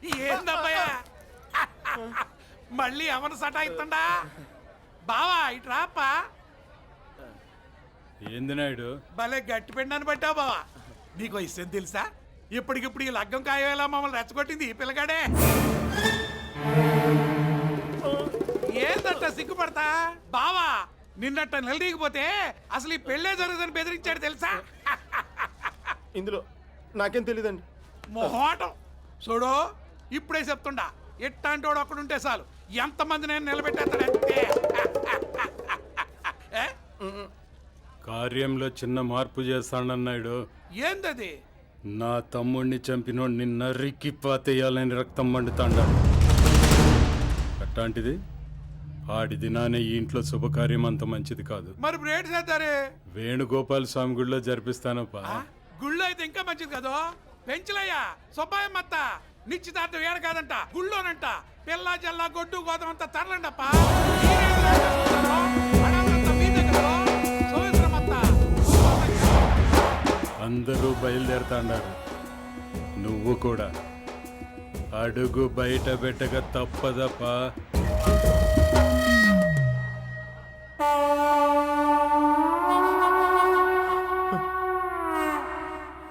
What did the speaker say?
ఏందబ్బయ్యా మళ్ళీ ఎవరు సటాయిస్తుండా బావా ఇట్రాప్పా. ఏంది నాయుడు? భలే గట్టి పిండాన్ని పట్టావు బావా. నీకు విషయం తెలుసా? ఇప్పటికిప్పుడు ఈ లగ్గం కాయేలా మమ్మల్ని రెచ్చగొట్టింది ఈ పిల్లగాడే. ఏందట్ట సిగ్గుపడతా బావా? నిన్నట్ట నిలదీయకపోతే అసలు ఈ పెళ్ళే జరుగుతుందని బెదిరించాడు తెలుసా? ఇందులో నాకేం తెలీదండి. మొహోటం చూడు, ఇప్పుడే చెప్తుండా, ఎట్టాంటి వాడు ఒక్కడుంటే చాలు ఎంతమంది నేను నిలబెట్టేస్తాడంతే. కార్యంలో చిన్న మార్పు చేస్తానన్నాడు. ఏందది? నా తమ్ముడిని చంపినోడిని నరికి పాతేయాలని రక్తం మండుతాండా. అట్లాంటిది ఆడి దినానే ఈ ఇంట్లో శుభకార్యం అంత మంచిది కాదు. మరి బ్రేడ్ చేద్దారే. వేణుగోపాల స్వామి గుడిలో జరిపిస్తానప్పా. గుళ్ళో అయితే ఇంకా మంచిది కదా. పెంచలయ్యా సుబ్బాయమ్మత్త నిశ్చితార్థం ఏడ కాదంట, గుళ్ళోనంట. పిల్ల జల్లా గొడ్డు గోదమంతా తరలండప్ప. అందరూ బయలుదేరుతాండారు, నువ్వు కూడా అడుగు బయట పెట్టక తప్పదప్పా.